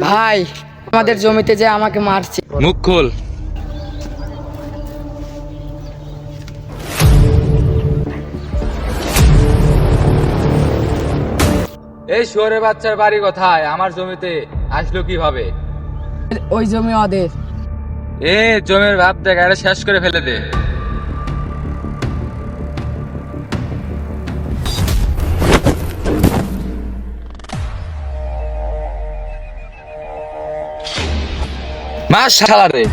ভাই আমাদের জমিতে যে আমাকে মারছে। মুখ খোল। এই শুয়োরের বাচ্চার বাড়ি কোথায়? আমার জমিতে আসলো কিভাবে? ওই জমি ওদের। এ জমির ভাব দেখ, এটা শেষ করে ফেলে দে। মাস শালা রে।